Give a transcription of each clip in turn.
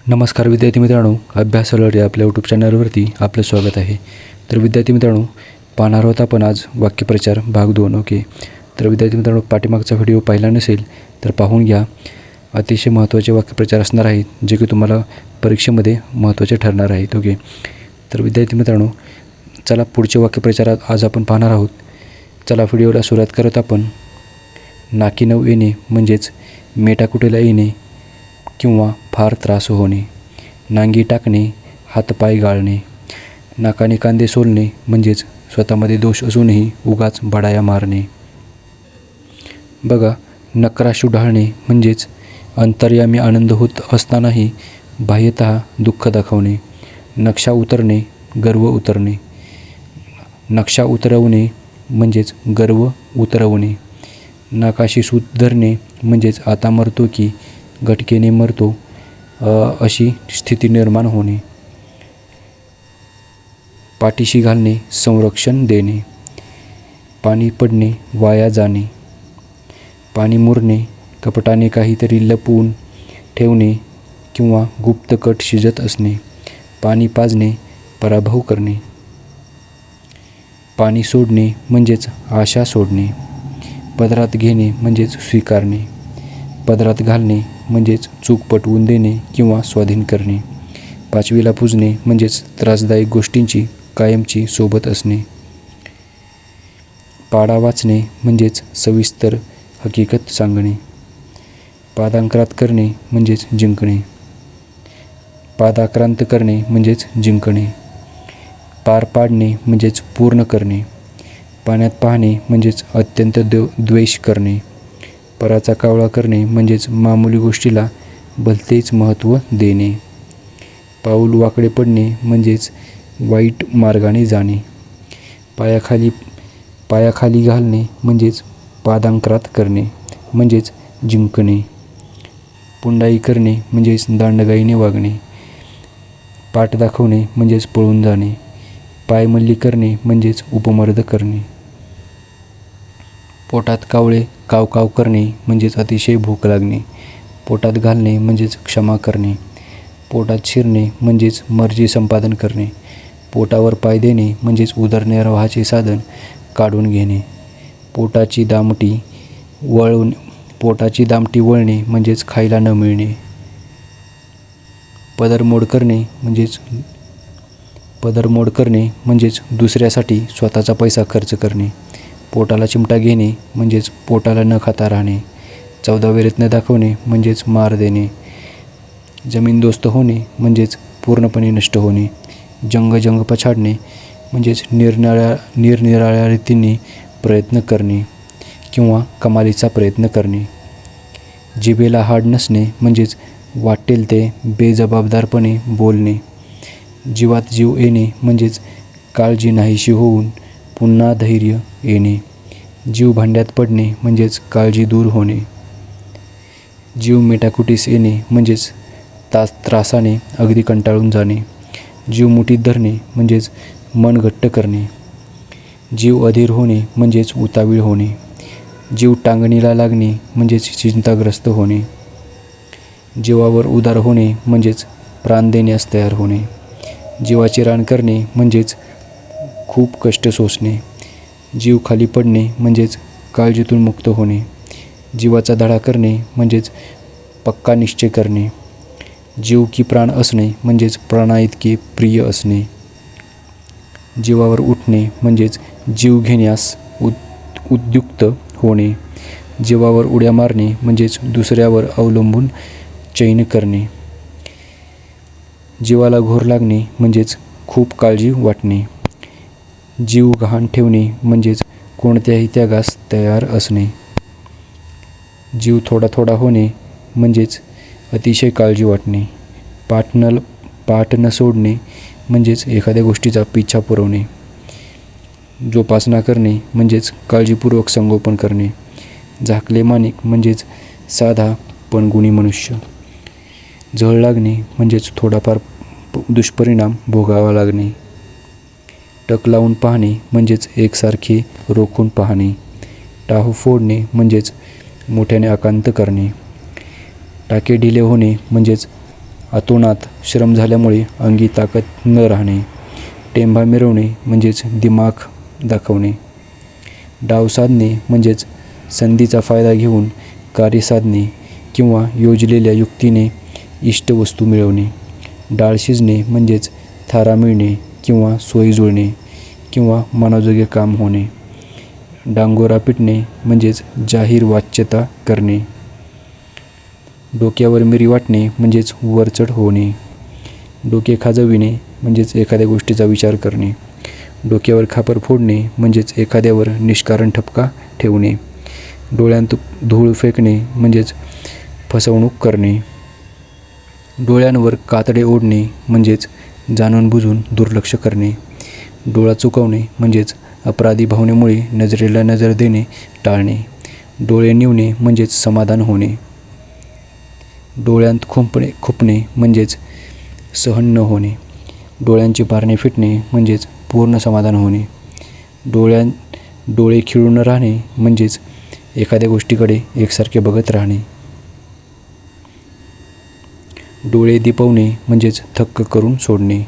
नमस्कार विद्यार्थी मित्रांनो, अभ्यास अलर्ट या आपल्या यूट्यूब चॅनलवरती आपलं स्वागत आहे. तर विद्यार्थी मित्रांनो, पाहणार आहोत आपण आज वाक्यप्रचार भाग 2. ओके. तर विद्यार्थी मित्रांनो, पाठीमागचा व्हिडिओ पाहिला नसेल तर पाहून घ्या. अतिशय महत्त्वाचे वाक्यप्रचार असणार आहेत जे की तुम्हाला परीक्षेमध्ये महत्त्वाचे ठरणार आहेत. ओके. तर विद्यार्थी मित्रांनो, चला पुढचे वाक्यप्रचार आज आपण पाहणार आहोत. चला व्हिडिओला सुरुवात करत आपण. नाकी नऊ येणे म्हणजेच मेटाकुटीला येणे किंवा फार त्रास होणे. नांगी टाकणे, हातपाय गाळणे. नाकाने कांदे सोलणे म्हणजेच स्वतःमध्ये दोष असूनही उगाच बडाया मारणे. बघा, नक्राशू ढाळणे म्हणजेच अंतर्यामी आनंद होत असतानाही बाह्यतः दुःख दाखवणे. नक्षा उतरणे, गर्व उतरणे. नक्षा उतरवणे म्हणजेच गर्व उतरवणे. नाकाशी सूत धरणे म्हणजेच आता मरतो की गटकेने मरतो अशी स्थिती निर्माण होणे. पाठीशी घालणे, संरक्षण देणे. पाणी पडणे, वाया जाणे. पाणी मुरणे, कपटाने काहीतरी लपवून ठेवणे किंवा गुप्त कट शिजत असणे. पाणी पाजणे, पराभव करणे. पाणी सोडणे म्हणजेच आशा सोडणे. पदरात घेणे म्हणजेच स्वीकारणे. पदरात घालणे म्हणजेच चूक पटवून देणे किंवा स्वाधीन करणे. पाचवीला पुजणे म्हणजेच त्रासदायक गोष्टींची कायमची सोबत असणे. पाडा वाचणे म्हणजेच सविस्तर हकीकत सांगणे. पादाक्रांत करणे म्हणजेच जिंकणे. पादाक्रांत करणे म्हणजेच जिंकणे. पार पाडणे म्हणजेच पूर्ण करणे. पाण्यात पाहणे म्हणजेच अत्यंत द्वेष करणे. पराचा कावळा करणे म्हणजेच मामूली गोष्टीला भलतेच महत्त्व देणे. पाऊल वाकडे पडणे म्हणजेच वाईट मार्गाने जाणे. पायाखाली घालणे म्हणजेच पादाक्रांत करणे म्हणजेच जिंकणे. पुंडाई करणे म्हणजेच दांडगाईने वागणे. पाठ दाखवणे म्हणजेच पळून जाणे. पायमल्ली करणे म्हणजेच उपमर्द करणे. पोटात कावळे काव काव करणे म्हणजेच अतिशय भूक लागणे. पोटात घालणे म्हणजेच क्षमा करणे. पोटात शिरणे म्हणजेच मर्जी संपादन करणे. पोटावर पाय देणे म्हणजेच उदरनिर्वाहाचे साधन काढून घेणे. पोटाची दामटी वळणे म्हणजेच खायला न मिळणे. पदरमोड करणे म्हणजेच दुसऱ्यासाठी स्वतःचा पैसा खर्च करणे. पोटाला चिमटा घेणे म्हणजेच पोटाला न खाता राहणे. 14 रत्न दाखवणे म्हणजेच मार देणे. जमीनदोस्त होणे म्हणजेच पूर्णपणे नष्ट होणे. जंग पछाडणे म्हणजेच निरनिराळ्या रीतींनी प्रयत्न करणे किंवा कमालीचा प्रयत्न करणे. जिभेला हाड नसणे म्हणजेच वाटेल ते बेजबाबदारपणे बोलणे. जीवात जीव येणे म्हणजेच काळजी नाहीशी होऊन पुन्हा धैर्य येणे. जीव भांड्यात पडणे म्हणजेच काळजी दूर होणे. जीव मेटाकुटीस येणे म्हणजेच त्रासाने अगदी कंटाळून जाणे. जीव मुठीत धरणे म्हणजेच मन घट्ट करणे. जीव अधीर होणे म्हणजेच उतावीळ होणे. जीव टांगणीला लागणे म्हणजेच चिंताग्रस्त होणे. जीवावर उदार होणे म्हणजेच प्राण देण्यास तयार होणे. जीवाची रान करणे म्हणजेच खूप कष्ट सोसणे. जीव खाली पडणे म्हणजेच काळजीतून मुक्त होणे. जीवाचा धडा करणे म्हणजेच पक्का निश्चय करणे. जीव की प्राण असणे म्हणजेच प्राणाइतके प्रिय असणे. जीवावर उठणे म्हणजेच जीव घेण्यास उद्युक्त होणे. जीवावर उड्या मारणे म्हणजेच दुसऱ्यावर अवलंबून चैन करणे. जीवाला घोर लागणे म्हणजेच खूप काळजी वाटणे. जीव गहाण ठेवणे म्हणजेच कोणत्याही त्यागास तयार असणे. जीव थोडा थोडा होणे म्हणजेच अतिशय काळजी वाटणे. पाठ न सोडणे म्हणजेच एखाद्या गोष्टीचा पिच्छा पुरवणे. जोपासना करणे म्हणजेच काळजीपूर्वक संगोपन करणे. झाकले माणिक म्हणजेच साधा पण गुणी मनुष्य. झळ लागणे म्हणजेच थोडाफार दुष्परिणाम भोगावा लागणे. टक लावून पाहणे म्हणजेच एकसारखे रोखून पाहणे. टाहू फोडणे म्हणजेच मोठ्याने आकांत करणे. टाके ढिले होणे म्हणजेच अतोनात श्रम झाल्यामुळे अंगी ताकद न राहणे. टेंभा मिरवणे म्हणजेच दिमाग दाखवणे. डाव साधणे म्हणजेच संधीचा फायदा घेऊन कार्य साधणे किंवा योजलेल्या युक्तीने इष्ट वस्तू मिळवणे. डाळ शिजणे म्हणजेच थारा मिळणे किंवा सोयी जुळणे किंवा मनाजोगे काम होणे. डांगोरा पिटणे म्हणजेच जाहीर वाच्यता करणे. डोक्यावर मिरी वाटणे म्हणजेच वरचढ होणे. डोके खाजविणे म्हणजेच एखाद्या गोष्टीचा विचार करणे. डोक्यावर खापर फोडणे म्हणजेच एखाद्यावर निष्कारण ठपका ठेवणे. डोळ्यांत धूळ फेकणे म्हणजेच फसवणूक करणे. डोळ्यांवर कातडे ओढणे म्हणजेच जाणून बुजून दुर्लक्ष करणे. डोळा चुकवणे म्हणजेच अपराधी भावनेमुळे नजरेला नजर देणे टाळणे. डोळे निवणे म्हणजेच समाधान होणे. डोळ्यांत खुपणे म्हणजेच सहन न होणे. डोळ्यांची पारणे फिटणे म्हणजेच पूर्ण समाधान होणे. डोळे खिळून राहणे म्हणजेच एखाद्या गोष्टीकडे एकसारखे बघत राहणे. डोळे दिपवणे म्हणजेच थक्क करून सोडणे.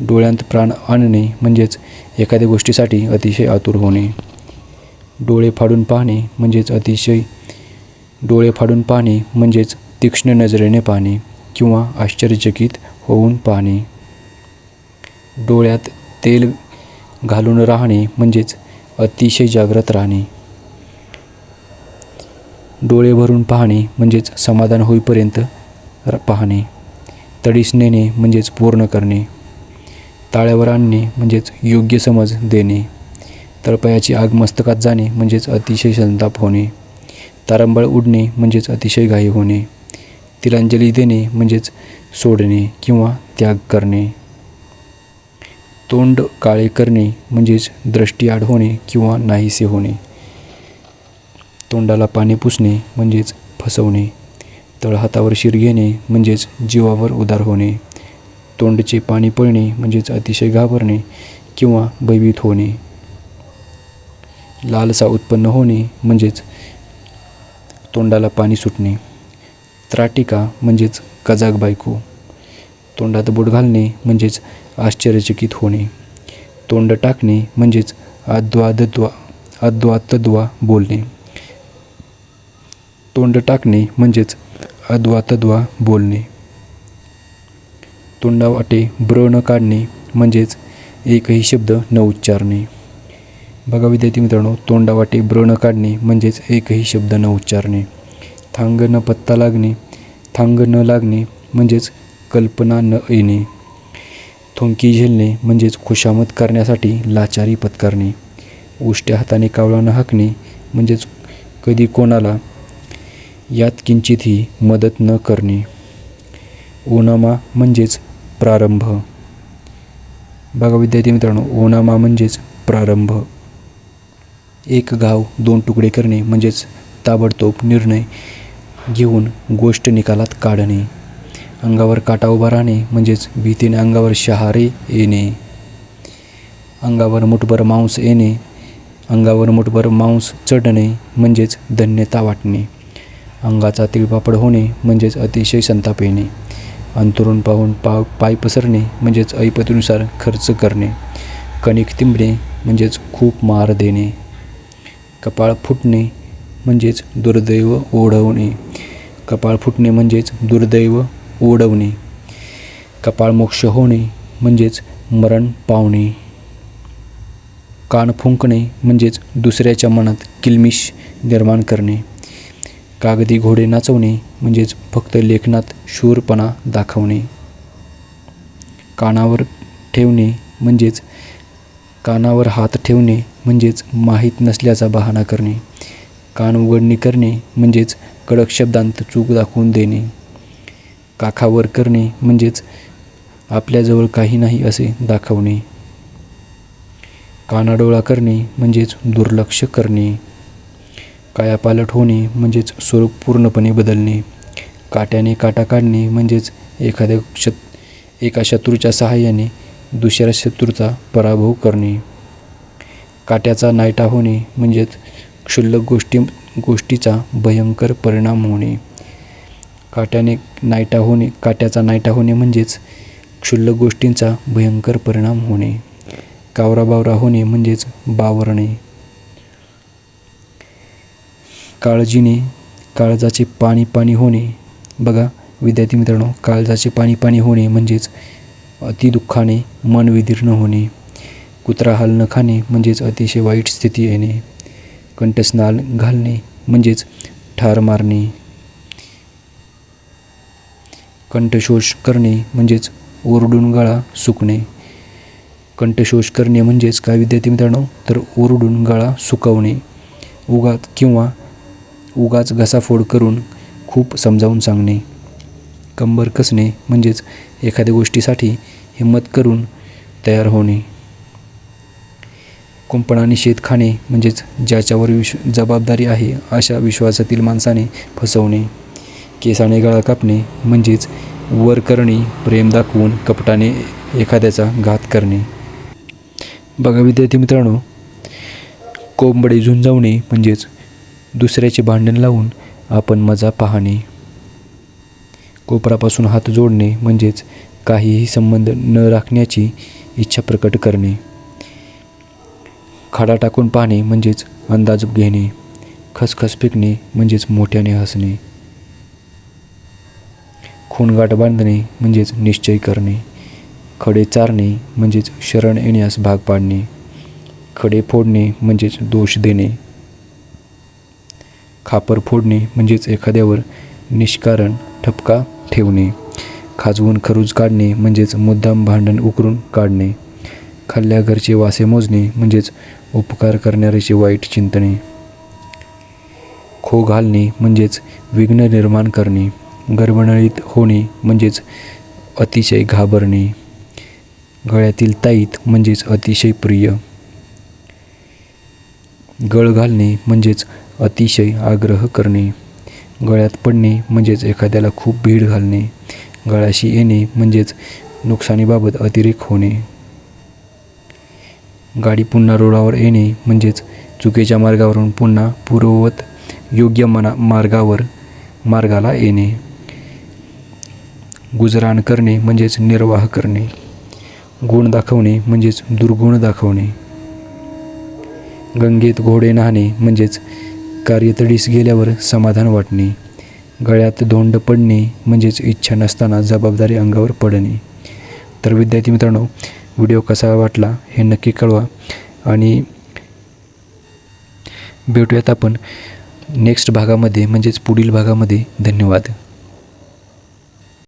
डोळ्यांत प्राण आणणे म्हणजेच एखाद्या गोष्टीसाठी अतिशय आतुर होणे. डोळे फाडून पाहणे म्हणजेच तीक्ष्ण नजरेने पाहणे किंवा आश्चर्यचकित होऊन पाहणे. डोळ्यात तेल घालून राहणे म्हणजेच अतिशय जागृत राहणे. डोळे भरून पाहणे म्हणजेच समाधान होईपर्यंत पाहणे. तडीस नेणे म्हणजेच पूर्ण करणे. ताळ्यावर आणणे म्हणजेच योग्य समज देणे. तळपायाची आग मस्तकात जाणे म्हणजेच अतिशय संताप होणे. तारंबळ उडणे म्हणजेच अतिशय घाई होणे. तिलांजली देणे म्हणजेच सोडणे किंवा त्याग करणे. तोंड काळे करणे म्हणजेच दृष्टी आड होणे किंवा नाहीसे होणे. तोंडाला पाणी पुसणे म्हणजेच फसवणे. तळहातावर शिर घेणे म्हणजेच जीवावर उदार होणे. तोंडचे पाणी पळणे म्हणजेच अतिशय घाबरणे किंवा भयभीत होणे. लालसा उत्पन्न होणे म्हणजेच तोंडाला पाणी सुटणे. त्राटिका म्हणजेच कजाग बायको. तोंडात बोट घालणे म्हणजेच आश्चर्यचकित होणे. तोंड टाकणे म्हणजेच अद्वा बोलणे. तोंड टाकणे म्हणजेच अद्वा बोलणे. तोंडावाटे ब्र न काढणे म्हणजेच एकही शब्द न उच्चारणे. बघा विद्यार्थी मित्रांनो, तोंडावाटे ब्र न काढणे म्हणजेच एकही शब्द न उच्चारणे. थांग न लागणे म्हणजेच कल्पना न येणे. थोंकी झेलणे म्हणजेच खुशामत करण्यासाठी लाचारी पत्करणे. उष्ट्या हाताने कावळा न हाकणे म्हणजेच कधी कोणाला यात किंचितही मदत न करणे. ओनामा म्हणजेच प्रारंभ. बघा विद्यार्थी मित्रांनो, ओनामा म्हणजेच प्रारंभ. एक घाव दोन तुकडे करणे म्हणजेच ताबडतोब निर्णय घेऊन गोष्ट निकालात काढणे. अंगावर काटा उभा राहणे म्हणजेच भीतीने अंगावर शहारे येणे. अंगावर मुठभर मांस चढणे म्हणजेच धन्यता वाटणे. अंगाचा तिळपापड होणे म्हणजेच अतिशय संताप येणे. अंतरून पाहून पाय पसरणे म्हणजेच ऐपतीनुसार खर्च करणे. कणिक तिंबणे म्हणजेच खूप मार देणे. कपाळ फुटणे म्हणजेच दुर्दैव ओढवणे. कपाळ फुटणे म्हणजेच दुर्दैव ओढवणे. कपाळमोक्ष होणे म्हणजेच मरण पावणे. कान फुंकणे म्हणजेच दुसऱ्याच्या मनात किलमिश निर्माण करणे. कागदी घोडे नाचवणे म्हणजेच फक्त लेखनात शूरपणा दाखवणे. कानावर हात ठेवणे म्हणजेच माहीत नसल्याचा बहाणा करणे. कान उघडणी करणे म्हणजेच कडक शब्दांत चूक दाखवून देणे. काखावर करणे म्हणजेच आपल्याजवळ काही नाही असे दाखवणे. कानाडोळा करणे म्हणजेच दुर्लक्ष करणे. कायापालट होणे म्हणजेच स्वरूप पूर्णपणे बदलणे. काट्याने काटा काढणे म्हणजेच एका शत्रूच्या सहाय्याने दुसऱ्या शत्रूचा पराभव करणे. काट्याचा नायटा होणे म्हणजेच क्षुल्लक गोष्टीचा भयंकर परिणाम होणे. काट्याने काट्याचा नायटा होणे म्हणजेच क्षुल्लक गोष्टींचा भयंकर परिणाम होणे. कावराबावरा होणे म्हणजेच बावरणे. काळजीने काळजाचे पाणी पाणी होणे. बघा विद्यार्थी मित्रांनो, काळजाचे पाणी पाणी होणे म्हणजेच अतिदुःखाने मन विदीर्ण होणे. कुत्रा हाल न खाणे म्हणजेच अतिशय वाईट स्थिती येणे. कंठस्नान घालणे म्हणजेच ठार मारणे. कंठशोष करणे म्हणजेच ओरडून गळा सुकणे. कंठशोष करणे म्हणजेच काय विद्यार्थी मित्रांनो, तर ओरडून गळा सुकवणे. उगाच घसाफोड करून खूप समजावून सांगणे. कंबर कसणे म्हणजेच एखाद्या गोष्टीसाठी हिंमत करून तयार होणे. कुंपणाने शेत खाणे म्हणजेच ज्याच्यावर जबाबदारी आहे अशा विश्वासातील माणसाने फसवणे. केसाने गळा कापणे म्हणजेच वर करणे, प्रेम दाखवून कपटाने एखाद्याचा घात करणे. बघा विद्यार्थी मित्रांनो, कोंबडे झुंजावणे म्हणजेच दुसऱ्याचे भांडण लावून आपण मजा पाहणे. कोपरापासून हात जोडणे म्हणजेच काहीही संबंध न राखण्याची इच्छा प्रकट करणे. खाडा टाकून पाहणे म्हणजेच अंदाज घेणे. खसखस फेकणे म्हणजेच मोठ्याने हसणे. खूणगाठ बांधणे म्हणजेच निश्चय करणे. खडे चारणे म्हणजेच शरण येण्यास भाग पाडणे. खडे फोडणे म्हणजेच दोष देणे. खापर फोडणे म्हणजेच एखाद्यावर निष्कारण ठपका ठेवणे. खाजवून खरूज काढणे म्हणजेच मुद्दाम भांडण उकरून काढणे. खाल्ल्या घरचे वासे मोजणे म्हणजेच उपकार करणाऱ्याचे वाईट चिंतणे. खो घालणे म्हणजेच विघ्न निर्माण करणे. गर्भनळीत होणे म्हणजेच अतिशय घाबरणे. गळ्यातील ताईत म्हणजेच अतिशय प्रिय. गळ घालणे म्हणजेच अतिशय आग्रह करणे. गळ्यात पडणे म्हणजेच एखाद्याला खूप भीड घालणे. गळाशी येणे म्हणजेच नुकसानीबाबत अतिरेक होणे. गाडी पुन्हा रुळावर येणे म्हणजेच चुकीच्या मार्गावरून पुन्हा पूर्ववत योग्य मार्गाला येणे. गुजराण करणे म्हणजेच निर्वाह करणे. गुण दाखवणे म्हणजेच दुर्गुण दाखवणे. गंगेत घोडे न्हाणे म्हणजेच कार्यतडीस गेल्यावर समाधान वाटणे. गळ्यात धोंड पडणे म्हणजेच इच्छा नसताना जबाबदारी अंगावर पडणे. तर विद्यार्थी मित्रांनो, व्हिडिओ कसा वाटला हे नक्की कळवा आणि भेटूयात आपण नेक्स्ट भागामध्ये म्हणजेच पुढील भागामध्ये. धन्यवाद.